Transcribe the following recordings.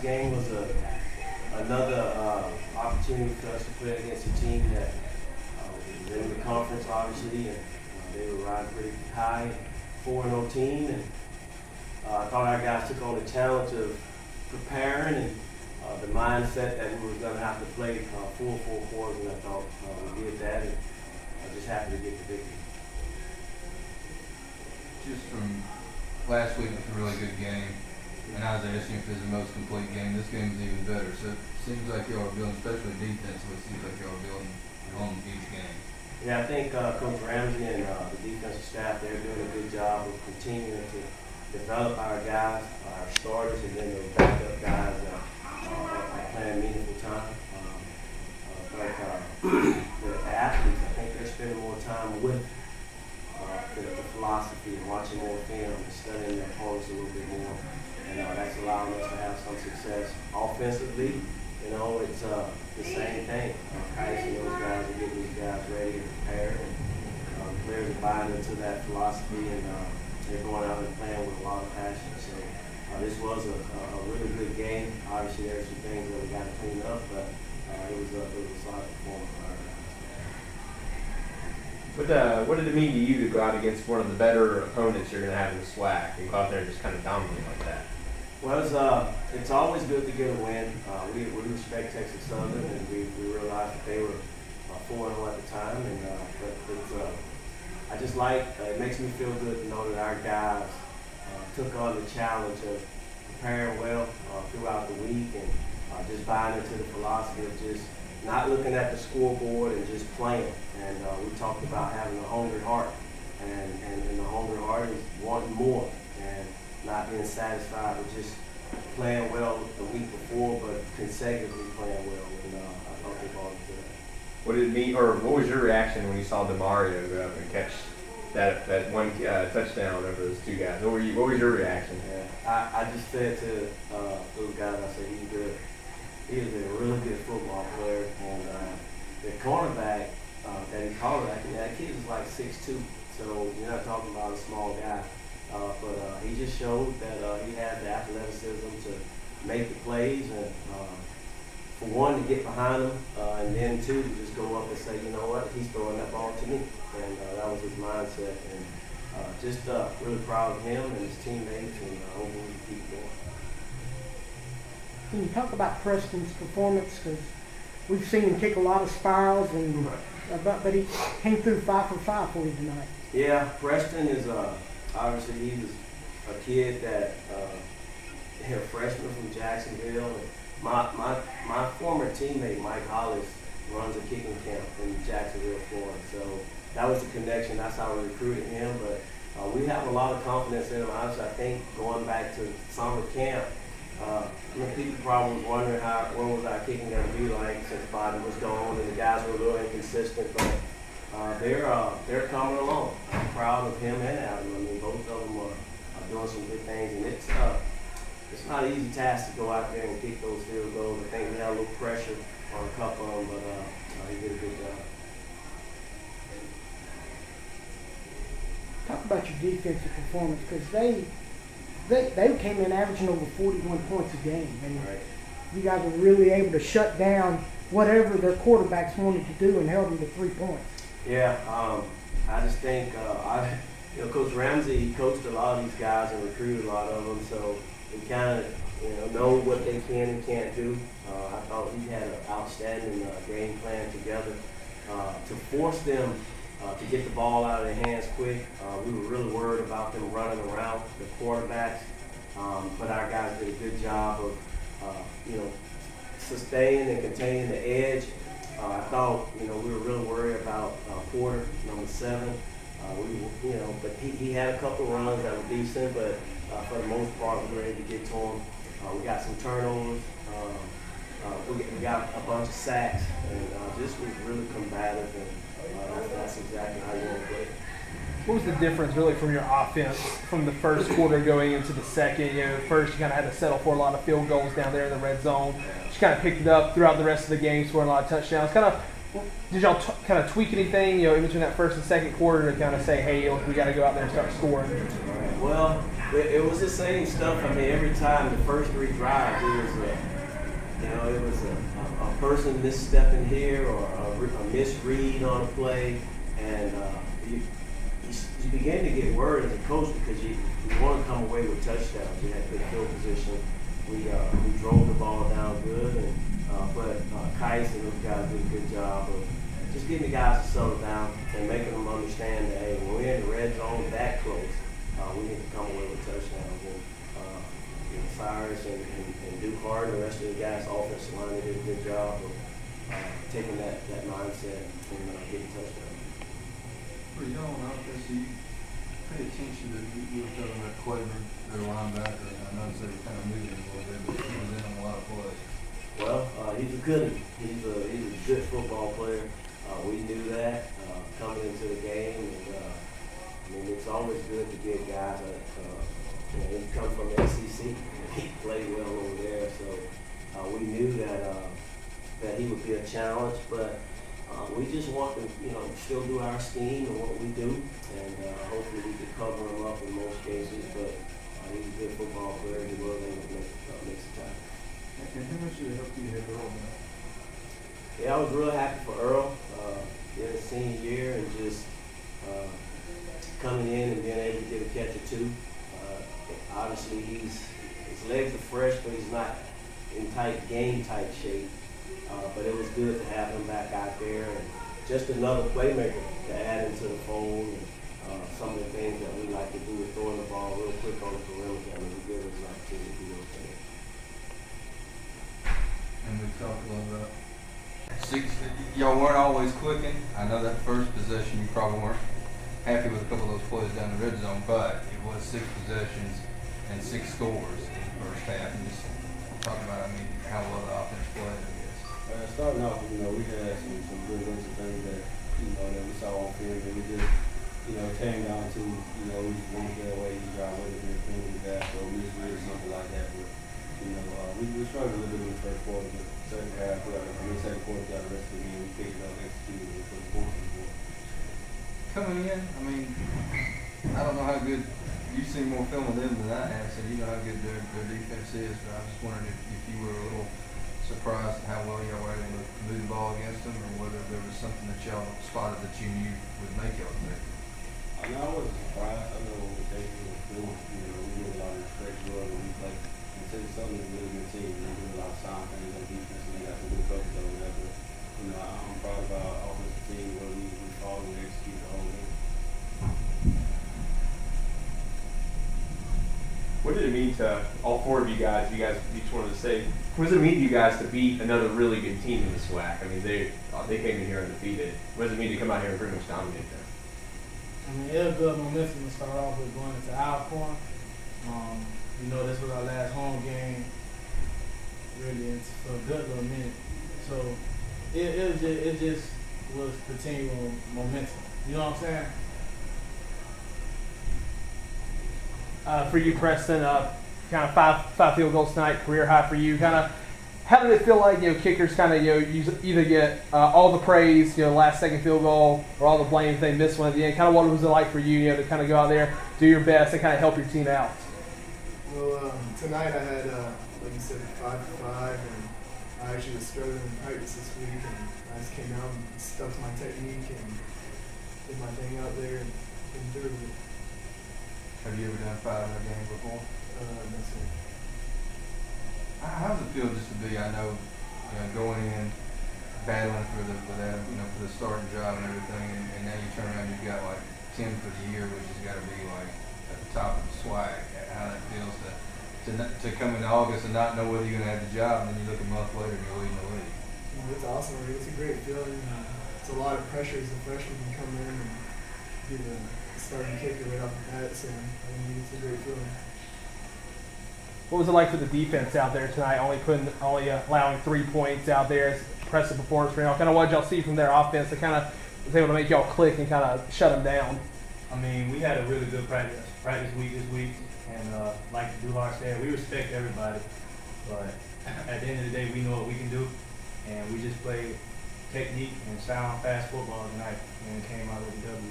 game was another opportunity for us to play against a team that was in the conference, obviously, and they were riding pretty high, 4-0 team, and I thought our guys took on the challenge of preparing and the mindset that we were going to have to play full 4 quarters, and I thought we did that, and I'm just happy to get the victory. Just from last week, it's a really good game, and ASU FB is the most complete game. This game is even better, so it seems like y'all are building, especially defensively, it seems like y'all are building on each game. Yeah, I think Coach Ramsey and the defensive staff, they're doing a good job of continuing to develop our guys, our starters, and then those backup guys are playing meaningful time. The athletes, I think they're spending more time with the philosophy and watching more film and studying their opponents a little bit more. And that's allowing us to have some success offensively. You know, it's the same thing. Kais and those guys are getting these guys ready and prepared. And players are buying into that philosophy, and they're going out and playing with a lot of passion. So this was a really good game. Obviously, there are some things that we got to clean up, but it was a solid performance by our guys. What did it mean to you to go out against one of the better opponents you're going to have in the SWAC and go out there and just kind of dominate like that? Well, it's always good to get a win. We respect Texas Southern, and we realized that they were 4-0 at the time. And I just like it makes me feel good to know that our guys took on the challenge of preparing well throughout the week and just buying into the philosophy of just not looking at the scoreboard and just playing. And we talked about having a hungry heart, and the hungry heart is wanting more and not being satisfied with just playing well the week before, but consecutively playing well. And I thought they bought into that. What did it mean, or what was your reaction when you saw DeMario go up and catch that one touchdown over those two guys? What was your reaction? Yeah, I just said to those guys, I said, he's good. He is a really good football player, and the cornerback that he called that kid was like 6'2", so you're not talking about a small guy. But he just showed that he had the athleticism to make the plays, and for one, to get behind him, and then two, to just go up and say, you know what, he's throwing that ball to me. And that was his mindset. And just really proud of him and his teammates, and hopefully we keep going. Can you talk about Preston's performance? Because we've seen him kick a lot of spirals, and but he came through 5 for 5 for you tonight. Yeah, Preston is obviously he was a kid that a freshman from Jacksonville. And my former teammate Mike Hollis runs a kicking camp in Jacksonville, Florida. So that was the connection. That's how we recruited him. But we have a lot of confidence in him. Obviously, I think going back to summer camp, people probably was wondering what was our kicking going to be like since Bobby was gone and the guys were a little inconsistent. But they're coming along. I'm proud of him and Adam. I mean, both of them are doing some good things, and it's not an easy task to go out there and kick those field goals. I think we had a little pressure on a couple of them, but he did a good job. Talk about your defensive performance, because they came in averaging over 41 points a game, and right. You guys were really able to shut down whatever their quarterbacks wanted to do and held them to 3 points. Yeah, I just think Coach Ramsey, he coached a lot of these guys and recruited a lot of them, so we kind of know what they can and can't do. I thought he had an outstanding game plan together to force them to get the ball out of their hands quick. We were really worried about them running around the quarterbacks, but our guys did a good job of sustaining and containing the edge. I thought we were really worried about Porter, number 7. But he had a couple runs that were decent, but for the most part, we were able to get to him. We got some turnovers. We got a bunch of sacks, and just was really combative, and that's exactly how you want to play. What was the difference really from your offense from the first quarter going into the second? First you kind of had to settle for a lot of field goals down there in the red zone. Just kind of picked it up throughout the rest of the game, scoring a lot of touchdowns. Did y'all kind of tweak anything, in between that first and second quarter to kind of say, hey, we got to go out there and start scoring? Well, It was the same stuff. I mean, every time the first 3 drives, it was a person misstepping here or a misread on a play, and you begin to get worried as a coach because you want to come away with touchdowns. You had good field position. We drove the ball down good, but Kais and those guys did a good job of just getting the guys to settle down and making them understand that, hey, when we're in the red zone that close, we need to come away with touchdowns. And Cyrus and Duke Hart and the rest of the guys, offensive line, they did a good job of taking that mindset and getting touchdowns. For y'all on offense, you pay attention to, you were talking about Claiborne, their linebacker, and I noticed they were kind of moving a little bit, but he was in on a lot of plays. Well, he's a good one. He's a good football player. We knew that coming into the game, and I mean, it's always good to get guys that he come from the SEC. He played well over there, so we knew that he would be a challenge. But we just want to, still do our scheme and what we do, and hopefully we can cover him up in most cases. But he's a good football player. He will able to make some time. And how much did it help you to have Earl now? Yeah, I was real happy for Earl in his senior year and just coming in and being able to get a catch or 2. Obviously, his legs are fresh, but he's not in game-type shape. But it was good to have him back out there and just another playmaker to add into the fold. And some of the things that we like to do is throwing the ball real quick on the perimeter. I mean, we give us an opportunity to do those things. And we talked a little about y'all weren't always clicking. I know that first possession you probably weren't happy with a couple of those plays down the red zone, but it was 6 possessions and 6 scores in the first half. And just talking about, how well the offense played, I guess. Starting off, we had some good looks and things that, that we saw on film, and we just, it came down to, we just wanted to get away, you got away with everything we got, so we just needed something like that. But, we struggled a little bit in the first quarter, but second half, second quarter, got the rest of the game, we picked it up, executed it for the fourth. Coming in, I don't know how good, you've seen more film of them than I have, so you know how good their defense is, but I was just wondering if you were a little surprised at how well y'all were able to move the ball against them, or whether there was something that y'all spotted that you knew would make y'all think. I wasn't surprised. I know what they were doing. We knew a lot of respect for them. We played. Something is a really good team. They do a lot of sound things on defense, and they got some good coaches over there. But, I'm proud of our offensive team where we fought and we executed the whole game. What did it mean to all 4 of you guys? You guys each wanted to say, what does it mean to you guys to beat another really good team in the SWAC? I mean, they came in here undefeated. What does it mean to come out here and pretty much dominate them? It was good momentum to start off with going into Alcorn. This was our last home game, really, for a good little minute. So it just was continual momentum. You know what I'm saying? For you, Preston, kind of five field goals tonight, career high for you. Kind of, how did it feel like kickers kind of you either get all the praise, last second field goal, or all the blame if they miss one at the end? Kind of what was it like for you, to kind of go out there, do your best, and kind of help your team out? Well, tonight I had, like you said, 5 for 5, and I actually was struggling in practice this week, and I just came out and stuck to my technique and did my thing out there and through it. Have you ever done 5 in a game before? That's it. How does it feel just to be, I know, going in, battling for the starting job and everything, and now you turn around and you've got like 10 for the year, which has got to be like at the top of the swag. How that feels to come into August and not know whether you're going to have the job, and then you look a month later and you're leading the league. It's awesome. It's a great feeling. It's a lot of pressure as a freshman to come in and be the starting kicker right off the bat. So it's a great feeling. What was it like for the defense out there tonight? Only allowing 3 points out there. It's impressive performance for y'all. Kind of what y'all see from their offense that kind of was able to make y'all click and kind of shut them down. We had a really good practice week this week. And like Duhar said, we respect everybody, but at the end of the day, we know what we can do, and we just played technique and sound, fast football tonight, and came out with a W.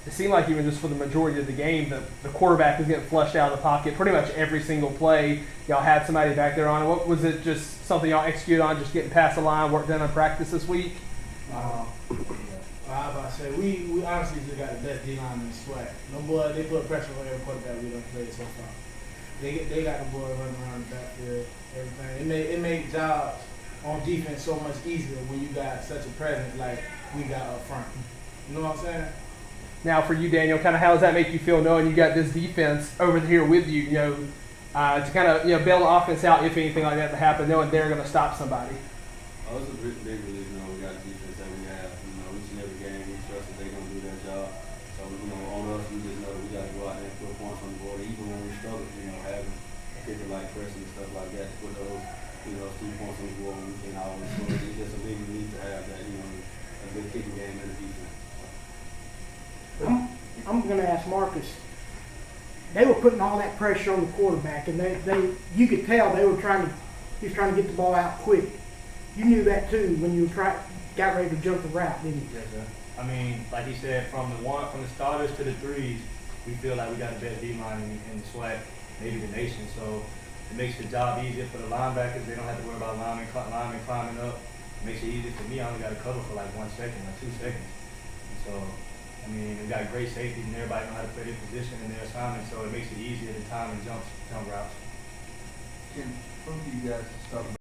it seemed like even just for the majority of the game, the quarterback was getting flushed out of the pocket pretty much every single play. Y'all had somebody back there on it. What was it? Just something y'all executed on, just getting past the line, work done in practice this week? I was about to say, we honestly just got the best D-line in the SWAC. No boy, they put pressure on every quarterback we done played so far. They got the boy running around the backfield, everything. It made jobs on defense so much easier when you got such a presence like we got up front. You know what I'm saying? Now for you, Daniel, kind of how does that make you feel knowing you got this defense over here with you, to kind of, bail the offense out if anything like that to happen, knowing they're going to stop somebody? Oh, it's a big relief, we got the defense that we have. Each and every game, we trust that they're going to do their job. So, on us, we just know that we got to go out there and put points on the board. Even when we struggle, having a kicker like Preston and stuff like that, to put those, 3 points on the board, we can always score. It's just a big relief to have that, a good kicking game in the defense. I'm going to ask Marcus. They were putting all that pressure on the quarterback, and you could tell he was trying to get the ball out quick. You knew that too when you got ready to jump the route, didn't you? Yes, sir. I mean, like he said, from the starters to the threes, we feel like we got the best D-line in the SWAC, maybe the nation. So it makes the job easier for the linebackers. They don't have to worry about linemen climbing up. It makes it easier for me. I only got to cover for like 1 second or 2 seconds. And so, I mean, we got great safeties and everybody know how to play their position and their assignment. So it makes it easier to time and jump routes. Can both of you guys talk about